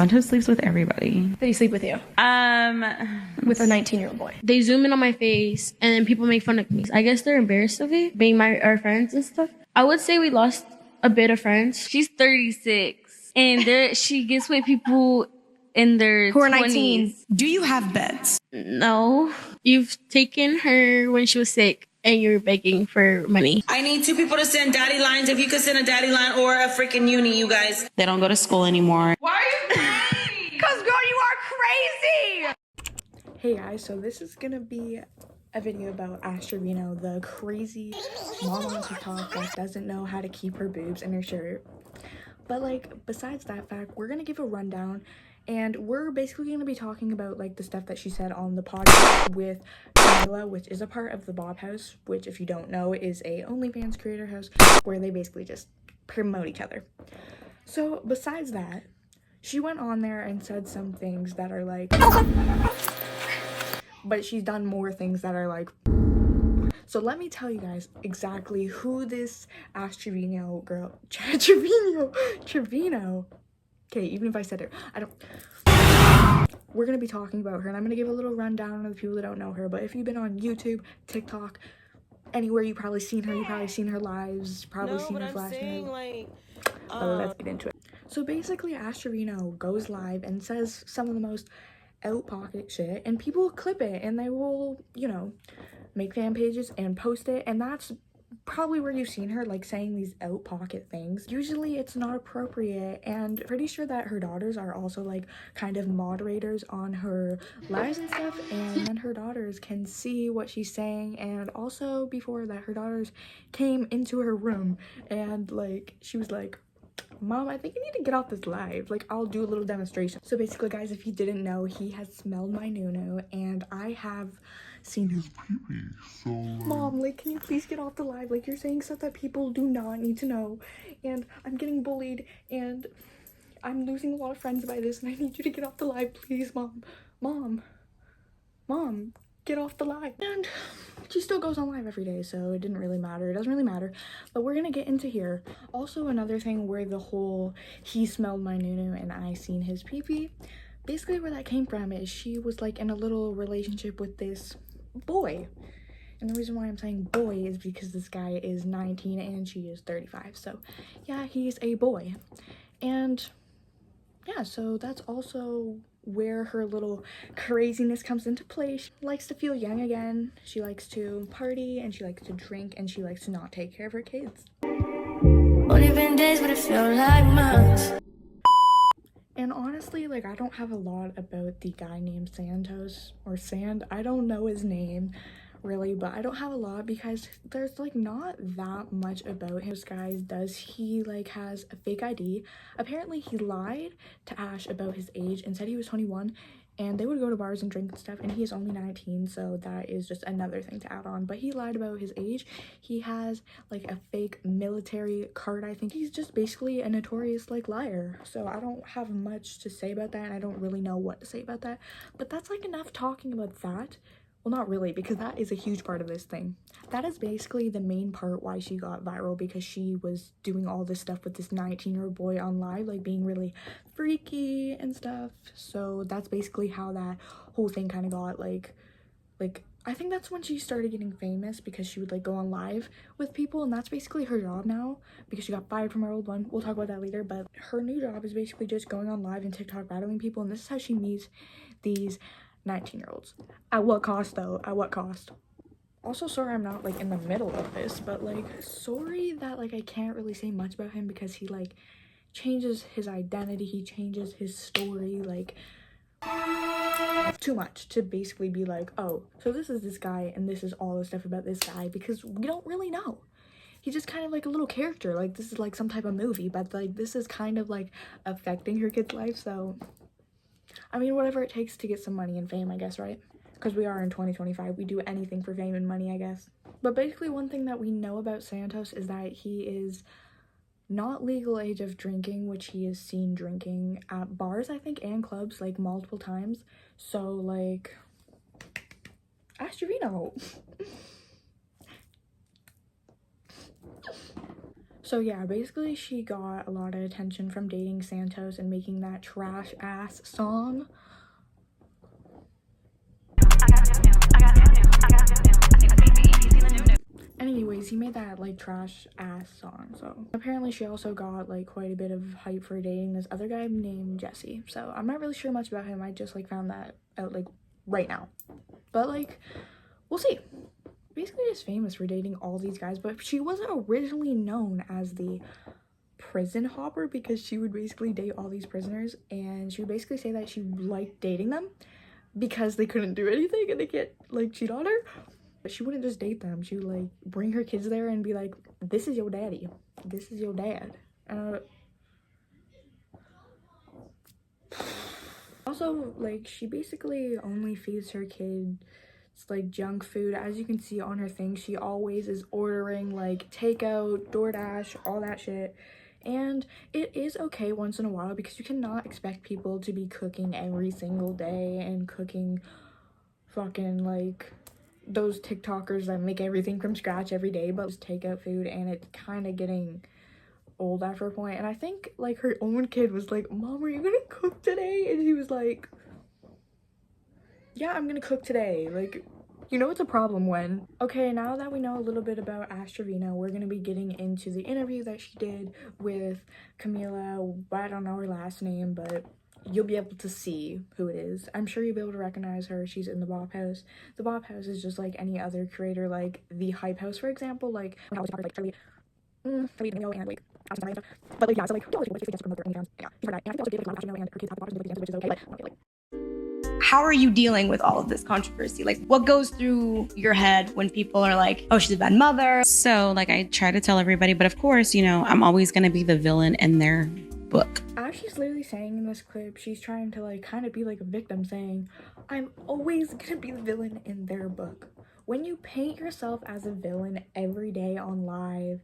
Santos sleeps with everybody. Did he sleep with you? With a 19-year-old boy. They zoom in on my face and then people make fun of me. I guess they're embarrassed of it, being our friends and stuff. I would say we lost a bit of friends. She's 36 and she gets with people in their Who are 20s. 19. Do you have beds? No. You've taken her when she was sick and you're begging for money. I need 2 people to send daddy lines. If you could send a daddy line or a freaking uni, you guys. They don't go to school anymore. Why are you crazy? Because, girl, you are crazy! Hey guys, so this is gonna be a video about Trevino, the crazy mom on TikTok that doesn't know how to keep her boobs in her shirt. But like, besides that fact, we're gonna give a rundown, and we're basically gonna be talking about like the stuff that she said on the podcast with Camila, which is a part of the Bob House, which if you don't know is a OnlyFans creator house where they basically just promote each other. So besides that, she went on there and said some things that are like, but she's done more things that are like. So let me tell you guys exactly who this Trevino girl, Trevino. Okay, even if I said it, we're gonna be talking about her, and I'm gonna give a little rundown of the people that don't know her. But if you've been on YouTube, TikTok, anywhere, you've probably seen her. You've probably seen her lives, probably seen her flashing. But let's get into it. So basically, Trevino goes live and says some of the most out-pocket shit, and people clip it and they will, you know, make fan pages and post it, and that's probably where you've seen her like saying these out-pocket things. Usually it's not appropriate, and pretty sure that her daughters are also like kind of moderators on her lives and stuff, and then her daughters can see what she's saying. And also before that, her daughters came into her room and like she was like, Mom, I think you need to get off this live. Like, I'll do a little demonstration. So basically, guys, if you didn't know, he has smelled my nunu, and I have seen his pee-pee. So, Mom, like, can you please get off the live? Like, you're saying stuff that people do not need to know, and I'm getting bullied, and I'm losing a lot of friends by this, and I need you to get off the live, please, Mom. Mom, get off the live. And she still goes on live every day, so it didn't really matter. It doesn't really matter, but we're gonna get into here. Also, another thing where the whole he smelled my nunu and I seen his pee-pee, basically where that came from is she was like in a little relationship with this boy, and the reason why I'm saying boy is because this guy is 19 and she is 35, so yeah, he's a boy. And yeah, so that's also where her little craziness comes into play. She likes to feel young again, she likes to party, and she likes to drink, and she likes to not take care of her kids. Only been days, but it felt like months. And honestly, like, I don't have a lot about the guy named Santos or Sand. I don't know his name really, but I don't have a lot because there's like not that much about him. Guys, does he like has a fake ID? Apparently he lied to Ash about his age and said he was 21, and they would go to bars and drink and stuff, and he is only 19, so that is just another thing to add on. But he lied about his age. He has like a fake military card, I think. He's just basically a notorious like liar, so I don't have much to say about that, and I don't really know what to say about that. But that's like enough talking about that. Well, not really, because that is a huge part of this thing. That is basically the main part why she got viral, because she was doing all this stuff with this 19-year-old boy on live, like being really freaky and stuff. So that's basically how that whole thing kind of got like I think that's when she started getting famous, because she would like go on live with people, and that's basically her job now, because she got fired from her old one. We'll talk about that later, but her new job is basically just going on live and TikTok battling people, and this is how she meets these 19-year-olds. At what cost though? At what cost? Also, sorry I'm not like in the middle of this, but like sorry that like I can't really say much about him, because he like changes his identity, he changes his story, like too much to basically be like, oh, so this is this guy and this is all the stuff about this guy, because we don't really know. He's just kind of like a little character, like this is like some type of movie, but like this is kind of like affecting her kid's life. So I mean, whatever it takes to get some money and fame, I guess, right? Because we are in 2025. We do anything for fame and money, I guess. But basically, one thing that we know about Santos is that he is not legal age of drinking, which he is seen drinking at bars, I think, and clubs, like, multiple times. So, like, ask Trevino. So yeah, basically she got a lot of attention from dating Santos and making that trash ass song. Anyways, he made that like trash ass song. So apparently she also got like quite a bit of hype for dating this other guy named Jesse. So I'm not really sure much about him. I just like found that out like right now. But like, we'll see. Basically just famous for dating all these guys, but she wasn't originally known as the prison hopper because she would basically date all these prisoners, and she would basically say that she liked dating them because they couldn't do anything and they can't like cheat on her. But she wouldn't just date them. She would like bring her kids there and be like, this is your daddy, this is your dad. Also, like, she basically only feeds her kids like junk food. As you can see on her thing, she always is ordering like takeout, DoorDash, all that shit. And it is okay once in a while because you cannot expect people to be cooking every single day and cooking fucking like those TikTokers that make everything from scratch every day, but just takeout food, and it's kind of getting old after a point. And I think like her own kid was like, Mom, are you gonna cook today? And she was like, yeah, I'm gonna cook today. Like, you know it's a problem when. Okay, now that we know a little bit about Trevino, we're gonna be getting into the interview that she did with Camila. I don't know her last name, but you'll be able to see who it is. I'm sure you'll be able to recognize her. She's in the Bop House. The Bop House is just like any other creator, like the Hype House, for example. Like, like Trevino and like, but like, yeah, so like, what do you think promote their OnlyFans? Yeah, she's that. And I think also did like Trevino and her kids have the bars, which is okay. Like, How are you dealing with all of this controversy? Like, what goes through your head when people are like, oh, she's a bad mother? So, like, I try to tell everybody, but of course, you know, I'm always going to be the villain in their book. As she's literally saying in this clip, she's trying to like kind of be like a victim, saying, I'm always gonna be the villain in their book. When you paint yourself as a villain every day on live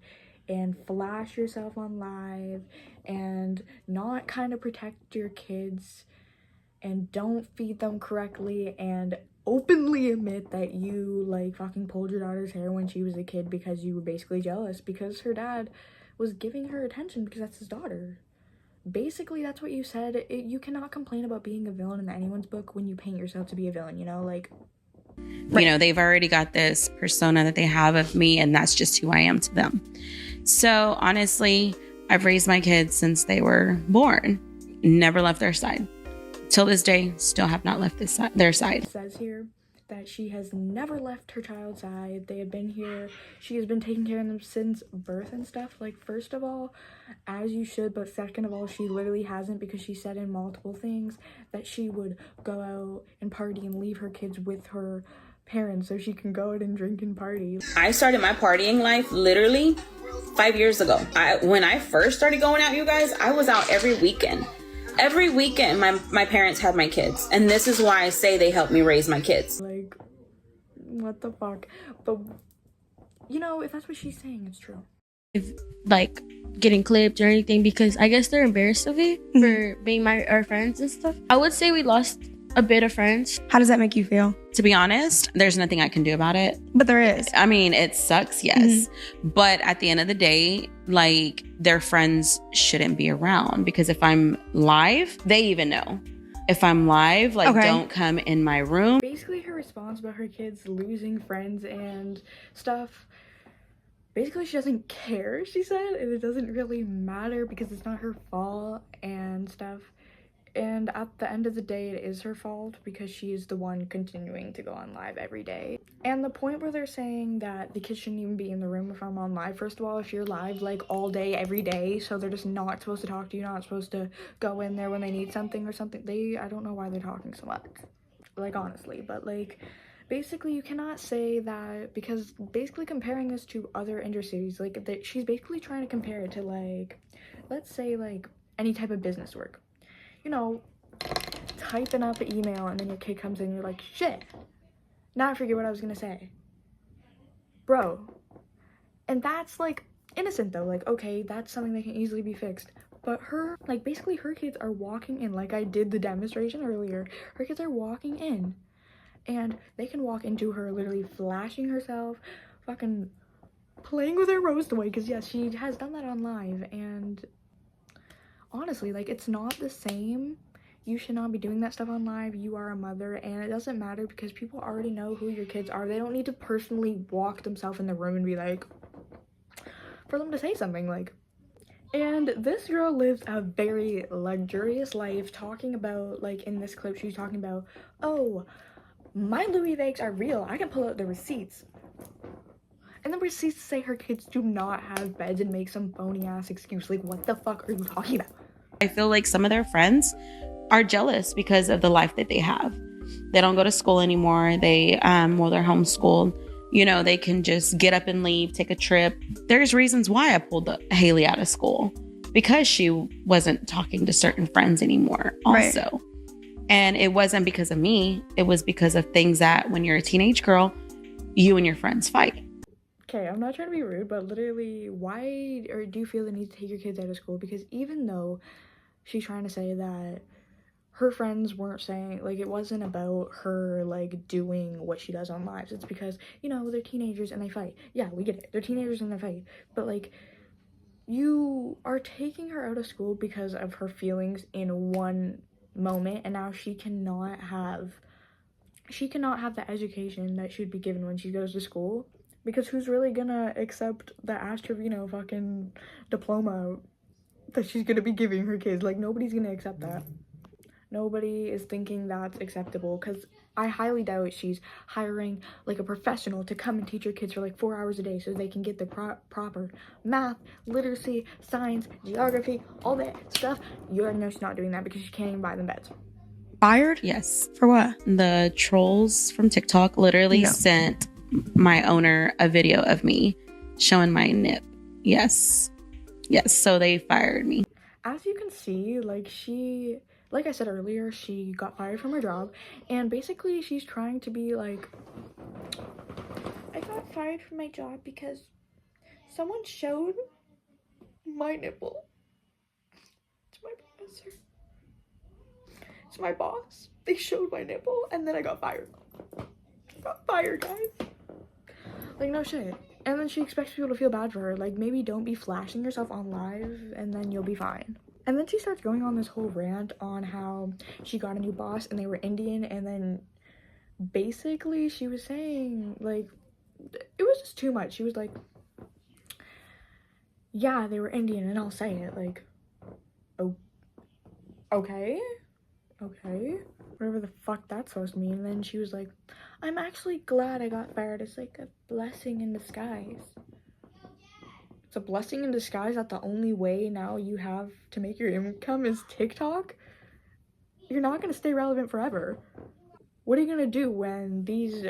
and flash yourself on live and not kind of protect your kids and don't feed them correctly and openly admit that you like fucking pulled your daughter's hair when she was a kid because you were basically jealous because her dad was giving her attention because that's his daughter. Basically, that's what you said. You cannot complain about being a villain in anyone's book when you paint yourself to be a villain, you know? Like, right. You know, they've already got this persona that they have of me, and that's just who I am to them. So, honestly, I've raised my kids since they were born. Never left their side. Till this day, still have not left their side. It says here that she has never left her child's side. They have been here. She has been taking care of them since birth and stuff. Like, first of all, as you should, but second of all, she literally hasn't, because she said in multiple things that she would go out and party and leave her kids with her parents so she can go out and drink and party. I started my partying life literally 5 years ago. When I first started going out, you guys, I was out every weekend. Every weekend, my parents had my kids. And this is why I say they helped me raise my kids. Like, what the fuck? But, you know, if that's what she's saying, it's true. If, like, getting clipped or anything, because I guess they're embarrassed of it for being our friends and stuff. I would say we lost a bit of friends. How does that make you feel? To be honest, there's nothing I can do about it. But there is. I mean, it sucks, yes. But at the end of the day, like, their friends shouldn't be around, because if I'm live, they even know. If I'm live, like, don't come in my room. Basically, her response about her kids losing friends and stuff, basically she doesn't care, she said, and it doesn't really matter because it's not her fault and stuff. And at the end of the day, it is her fault because she is the one continuing to go on live every day. And the point where they're saying that the kids shouldn't even be in the room if I'm on live, first of all, if you're live like all day, every day, so they're just not supposed to talk to you, not supposed to go in there when they need something or something. I don't know why they're talking so much, like, honestly, but like, basically you cannot say that, because basically comparing this to other industries, like, she's basically trying to compare it to, like, let's say like any type of business work. You know, typing up an email and then your kid comes in and you're like, shit, now I forget what I was gonna say. Bro. And that's like innocent though, like, okay, that's something that can easily be fixed. But her, like, basically her kids are walking in, like I did the demonstration earlier, her kids are walking in and they can walk into her literally flashing herself, fucking playing with her rose toy, because yes, she has done that on live, and honestly, like, it's not the same. You should not be doing that stuff on live. You are a mother, and it doesn't matter because people already know who your kids are. They don't need to personally walk themselves in the room and be like, for them to say something, like. And this girl lives a very luxurious life, talking about, like, in this clip, she's talking about, oh, my Louis Vuittons are real. I can pull out the receipts. And the receipts say her kids do not have beds and make some phony ass excuse. Like, what the fuck are you talking about? I feel like some of their friends are jealous because of the life that they have. They don't go to school anymore. They're homeschooled. You know, they can just get up and leave, take a trip. There's reasons why I pulled Haley out of school, because she wasn't talking to certain friends anymore also. Right. And it wasn't because of me. It was because of things that when you're a teenage girl, you and your friends fight. Okay, I'm not trying to be rude, but literally, why or do you feel the need to take your kids out of school? Because even though she's trying to say that her friends weren't saying, like, it wasn't about her, like, doing what she does on lives. It's because, you know, they're teenagers and they fight. Yeah, we get it. They're teenagers and they fight. But, like, you are taking her out of school because of her feelings in one moment, and now she cannot have the education that should be given when she goes to school. Because who's really gonna accept the Trevino fucking diploma that she's gonna be giving her kids? Like, nobody's gonna accept that. Nobody is thinking that's acceptable, because I highly doubt she's hiring, like, a professional to come and teach her kids for, like, 4 hours a day so they can get the proper math, literacy, science, geography, all that stuff. You already know she's not doing that because she can't even buy them beds. Fired? Yes. For what? The trolls from TikTok literally sent my owner a video of me showing my nip. Yes. So they fired me. As you can see, like I said earlier, she got fired from her job, and basically she's trying to be like, I got fired from my job because someone showed my nipple to my professor. To my boss. They showed my nipple, and then I got fired. Guys. Like, no shit. And then she expects people to feel bad for her. Like, maybe don't be flashing yourself on live, and then you'll be fine. And then she starts going on this whole rant on how she got a new boss and they were Indian, and then basically she was saying, like, it was just too much. She was like, yeah, they were Indian, and I'll say it, like, oh, okay, whatever the fuck that's supposed to mean. And then she was like, I'm actually glad I got fired. It's like a blessing in disguise. It's a blessing in disguise that the only way now you have to make your income is TikTok? You're not going to stay relevant forever. What are you going to do when these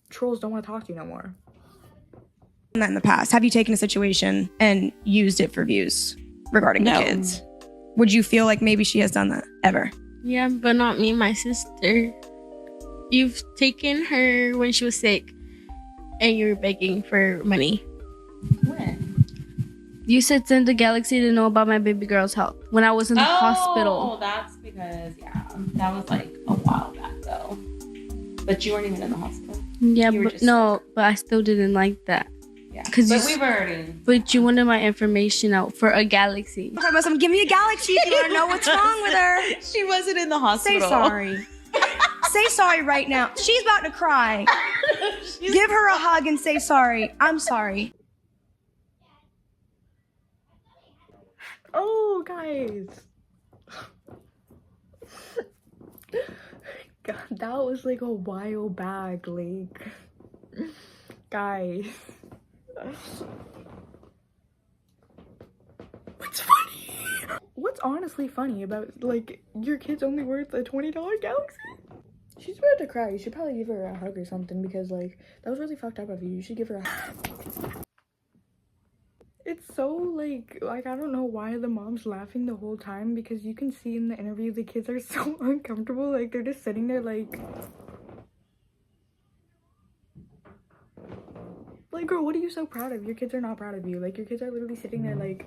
trolls don't want to talk to you no more? That in the past, have you taken a situation and used it for views regarding the kids? Would you feel like maybe she has done that ever? Yeah, but not me, my sister. You've taken her when she was sick and you were begging for money. When? You said send the galaxy to know about my baby girl's health when I was in the hospital. Oh, that's because, that was like a while back though. But you weren't even in the hospital. Yeah, but I still didn't like that. Yeah, but we've already. But you wanted my information out for a galaxy. I'm talking about something. Give me a galaxy if you want to know what's wrong with her. She wasn't in the hospital. Say sorry. Say sorry right now. She's about to cry. Give her a hug and say sorry. I'm sorry. Oh, guys. God, that was like a while back, like, guys. What's funny? What's honestly funny about, like, your kid's only worth a $20 galaxy? She's about to cry. You should probably give her a hug or something, because, like, that was really fucked up of you. You should give her a hug. It's so, like, I don't know why the mom's laughing the whole time, because you can see in the interview the kids are so uncomfortable. Like, they're just sitting there, like, girl, what are you so proud of? Your kids are not proud of you. Like, your kids are literally sitting there, like,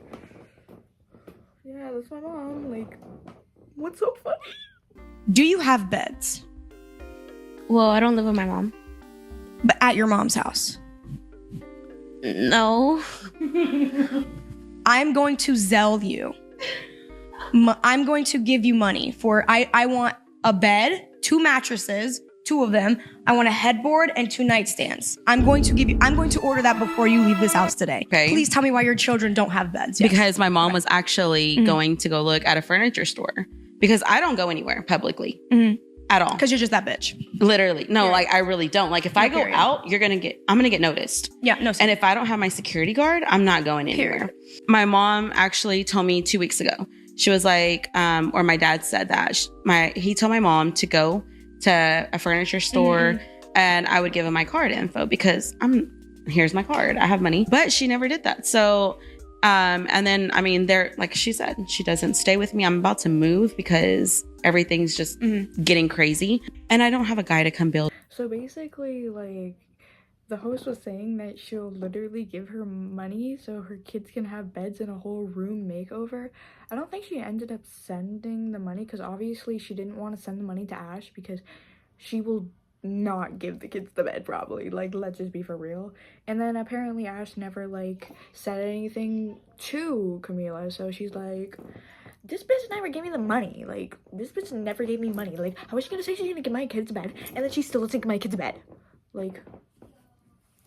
yeah, that's my mom. Like, what's so funny? Do you have beds? Well, I don't live with my mom. But at your mom's house? No. I'm going to Zelle you. I'm going to give you money for, I want a bed, 2 mattresses, 2 of them. I want a headboard and 2 nightstands. I'm going to order that before you leave this house today. Okay. Please tell me why your children don't have beds. Yes. Because my mom was actually going to go look at a furniture store because I don't go anywhere publicly at all. Because you're just that bitch. Literally. No, like I really don't. Like if I go out, I'm going to get noticed. Yeah, no. And if I don't have my security guard, I'm not going anywhere. My mom actually told me 2 weeks ago. She was like, or my dad said that he told my mom to go to a furniture store and I would give him my card info because here's my card. I have money, but she never did that. So, and then, I mean, like she said, she doesn't stay with me. I'm about to move because everything's just getting crazy and I don't have a guy to come build. So basically, like, the host was saying that she'll literally give her money so her kids can have beds and a whole room makeover. I don't think she ended up sending the money because obviously she didn't want to send the money to Ash because she will not give the kids the bed probably. Like, let's just be for real. And then apparently Ash never, like, said anything to Camila. So she's like, this bitch never gave me the money. Like, this bitch never gave me money. Like, how is she gonna say she's gonna give my kids a bed and then she still doesn't give my kids a bed? Like,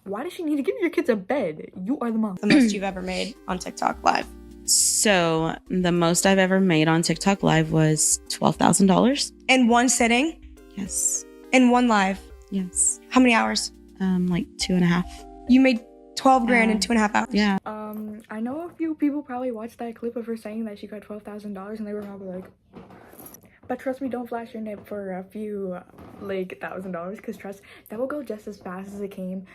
why does she need to give your kids a bed? You are the mom. The most you've ever made on TikTok Live. So the most I've ever made on TikTok Live was $12,000. In one sitting? Yes. In one live? Yes. How many hours? Like 2.5. You made 12 grand in 2.5 hours? Yeah. I know a few people probably watched that clip of her saying that she got $12,000 and they were probably like, but trust me, don't flash your nip for a few, like, $1,000 because trust, that will go just as fast as it came.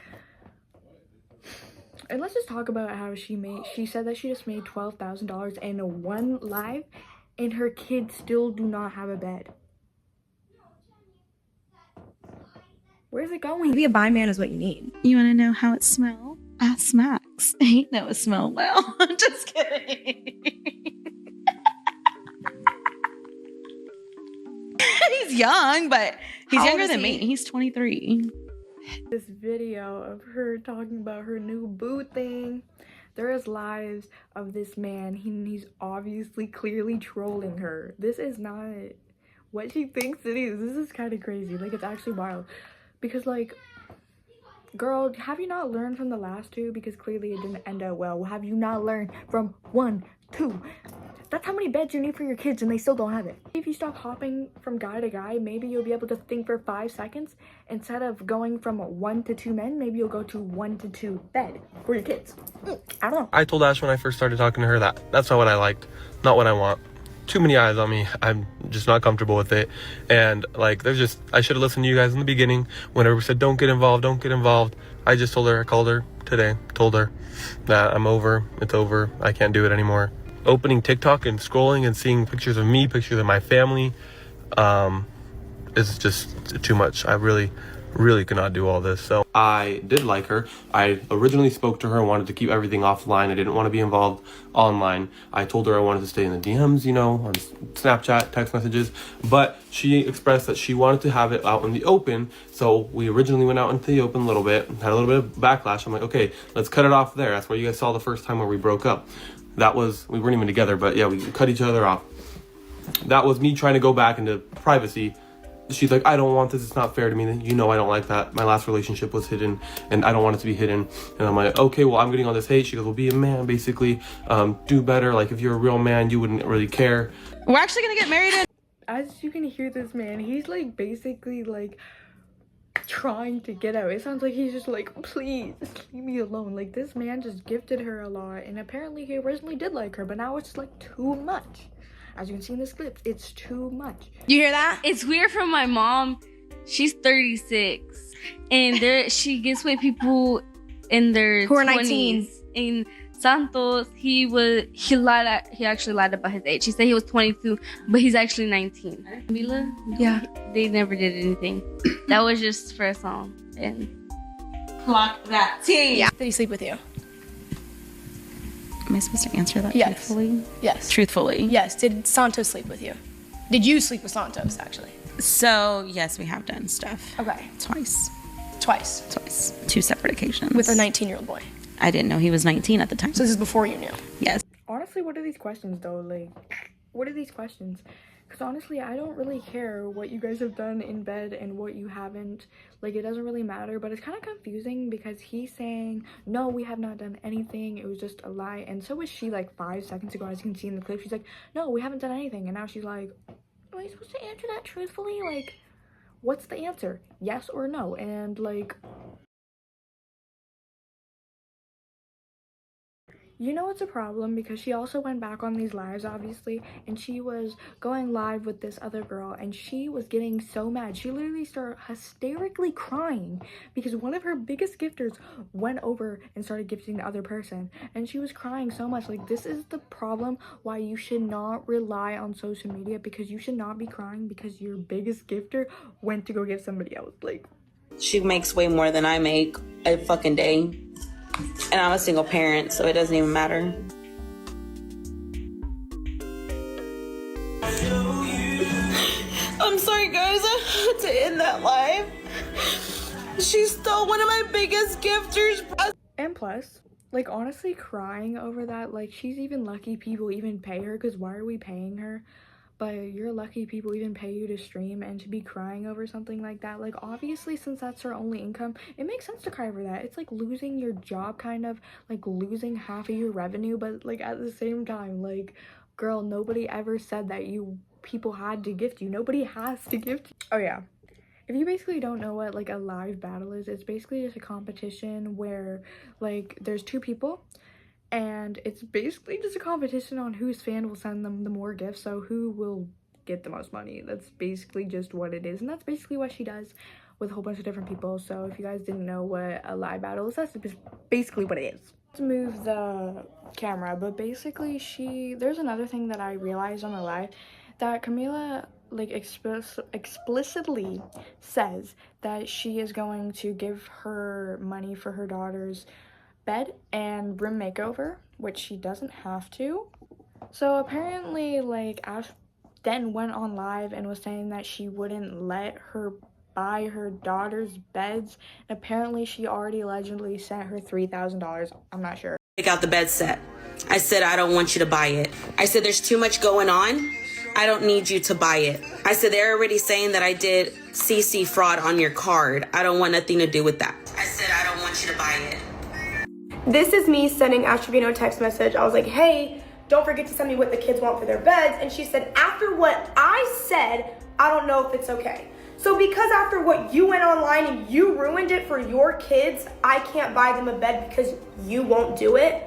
And let's just talk about how she said that she just made $12,000 in one live and her kids still do not have a bed. Where's it going? Maybe a buy man is what you need. You want to know how it smells? Ask Max. He knows it smell well. I'm just kidding. He's young, but he's younger than me. He's 23. This video of her talking about her new boo thing. There is lives of this man. He's obviously clearly trolling her. This is not what she thinks it is. This is kind of crazy. Like, it's actually wild. Because, like, girl, have you not learned from the last 2? Because clearly it didn't end out well. Have you not learned from 1, 2? That's how many beds you need for your kids and they still don't have it. If you stop hopping from guy to guy, maybe you'll be able to think for 5 seconds. Instead of going from 1 to 2 men, maybe you'll go to 1 to 2 bed for your kids. I don't know. I told Ash when I first started talking to her that that's not what I liked, not what I want. Too many eyes on me. I'm just not comfortable with it. And like, I should have listened to you guys in the beginning whenever we said don't get involved. I just told her, I called her today, told her that I'm over, it's over, I can't do it anymore. Opening TikTok and scrolling and seeing pictures of me, pictures of my family, is just too much. I really could not do all this. So I did like her. I originally spoke to her and wanted to keep everything offline. I didn't want to be involved online. I told her I wanted to stay in the DMs, you know, on Snapchat, text messages, but she expressed that she wanted to have it out in the open. So we originally went out into the open a little bit, had a little bit of backlash. I'm like, okay, let's cut it off there. That's where you guys saw the first time where we broke up. We weren't even together, but yeah, we cut each other off. That was me trying to go back into privacy. She's like, I don't want this, it's not fair to me. You know I don't like that. My last relationship was hidden and I don't want it to be hidden. And I'm like, okay, well, I'm getting all this hate. She goes, well, be a man, basically. Do better. Like, if you're a real man, you wouldn't really care. We're actually gonna get married in. As you can hear this man, he's like basically like trying to get out. It sounds like he's just like, please leave me alone. Like, this man just gifted her a lot and apparently he originally did like her, but now it's like too much. As you can see in this clip, it's too much. You hear that? It's weird from my mom. She's 36, and she gets with people in their who are 20s. 19. In Santos, he actually lied about his age. He said he was 22, but he's actually 19. Mila, Yeah. they never did anything. That was just for a song. And Clock that T. Yeah. Did he sleep with you? Am I supposed to answer that Yes. truthfully? Yes. Truthfully. Yes. Did Santos sleep with you? Did you sleep with Santos, actually? So, yes, we have done stuff. Okay. Twice. Twice. 2 separate occasions. With a 19-year-old boy. I didn't know he was 19 at the time. So this is before you knew. Yes. Honestly, what are these questions though? Like, what are these questions? Because honestly, I don't really care what you guys have done in bed and what you haven't. Like, it doesn't really matter, but it's kind of confusing because he's saying, no, we have not done anything. It was just a lie. And so was she like 5 seconds ago, as you can see in the clip. She's like, no, we haven't done anything. And now she's like, am I supposed to answer that truthfully? Like, what's the answer? Yes or no? And like, you know it's a problem because she also went back on these lives, obviously, and she was going live with this other girl, and she was getting so mad. She literally started hysterically crying because one of her biggest gifters went over and started gifting the other person, and she was crying so much. Like, this is the problem why you should not rely on social media, because you should not be crying because your biggest gifter went to go give somebody else. Like, She makes way more than I make a fucking day. And I'm a single parent, so it doesn't even matter. I'm sorry, guys. I had to end that live. She stole one of my biggest gifters. and plus, like, honestly, crying over that, like, she's even lucky people even pay her, because why are we paying her? But you're lucky people even pay you to stream, and to be crying over something like that, like, obviously, since that's her only income, it makes sense to cry over that. It's like losing your job, kind of, like losing half of your revenue, but like at the same time, like, girl, nobody ever said that people had to gift you. Nobody has to gift you. Oh yeah, if you basically don't know what like a live battle is, it's basically just a competition where like there's 2 people, and it's basically just a competition on whose fan will send them the more gifts, so who will get the most money. That's basically just what it is, and that's basically what she does with a whole bunch of different people. So if you guys didn't know what a live battle is, that's basically what it is. Let's move the camera, but basically there's another thing that I realized on the live, that Camila like explicitly says that she is going to give her money for her daughter's bed and room makeover, which she doesn't have to. So apparently, like, Ash then went on live and was saying that she wouldn't let her buy her daughter's beds. And apparently she already allegedly sent her $3,000. I'm not sure. Take out the bed set. I said, I don't want you to buy it. I said, there's too much going on. I don't need you to buy it. I said, they're already saying that I did CC fraud on your card. I don't want nothing to do with that. I said, I don't want you to buy it. This is me sending Trevino a text message. I was like, hey, don't forget to send me what the kids want for their beds. And she said, after what I said, I don't know if it's okay. So because after what you went online and you ruined it for your kids, I can't buy them a bed because you won't do it?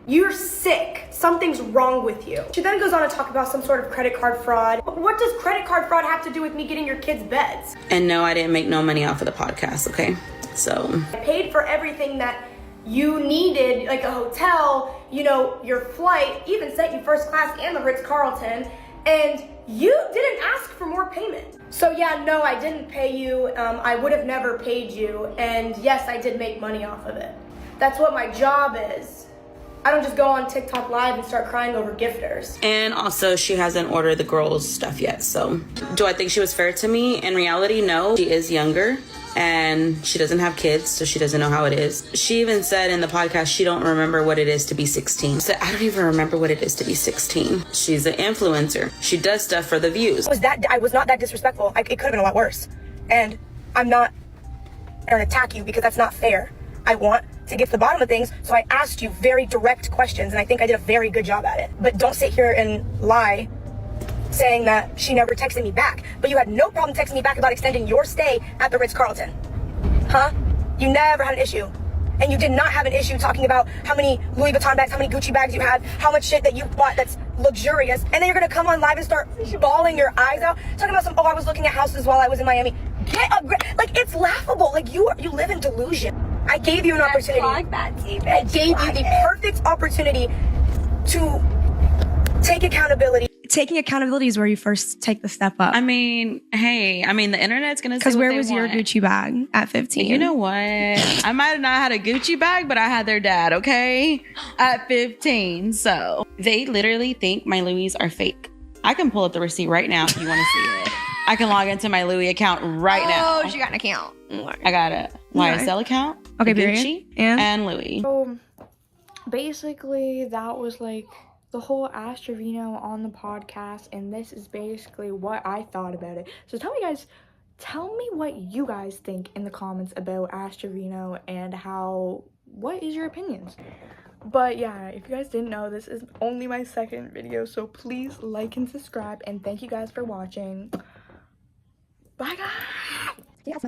You're sick. Something's wrong with you. She then goes on to talk about some sort of credit card fraud. But what does credit card fraud have to do with me getting your kids beds? And no, I didn't make no money off of the podcast, okay? So I paid for everything that you needed, like a hotel, you know, your flight, even sent you first class and the Ritz-Carlton, and you didn't ask for more payment. So yeah, no, I didn't pay you. I would have never paid you, and yes, I did make money off of it. That's what my job is. I don't just go on TikTok live and start crying over gifters. And also, she hasn't ordered the girls' stuff yet. So, do I think she was fair to me? In reality, no. She is younger, and she doesn't have kids, so she doesn't know how it is. She even said in the podcast she don't remember what it is to be 16. So I don't even remember what it is to be 16. She's an influencer. She does stuff for the views. I was not that disrespectful. It could have been a lot worse. And I'm not gonna attack you because that's not fair. I want to get to the bottom of things, so I asked you very direct questions, and I think I did a very good job at it. But don't sit here and lie saying that she never texted me back. But you had no problem texting me back about extending your stay at the Ritz-Carlton. Huh? You never had an issue. And you did not have an issue talking about how many Louis Vuitton bags, how many Gucci bags you had, how much shit that you bought that's luxurious. And then you're gonna come on live and start bawling your eyes out, talking about I was looking at houses while I was in Miami. Like, it's laughable. Like, you live in delusion. I gave you an opportunity. I gave you the perfect opportunity to take accountability. Taking accountability is where you first take the step up. I mean, hey, the internet's going to say Because where what was they your want. Gucci bag at 15? You know what? I might have not had a Gucci bag, but I had their dad, okay? At 15. So they literally think my Louis are fake. I can pull up the receipt right now if you want to see it. I can log into my Louis account right now. Oh, she got an account. I got a YSL account. Okay, period. Gucci And and Louis. So basically, that was like the whole Ask Trevino on the podcast, and this is basically what I thought about it. So tell me what you guys think in the comments about Ask Trevino and what is your opinions? But yeah, if you guys didn't know, this is only my second video, so please like and subscribe, and thank you guys for watching. Bye guys!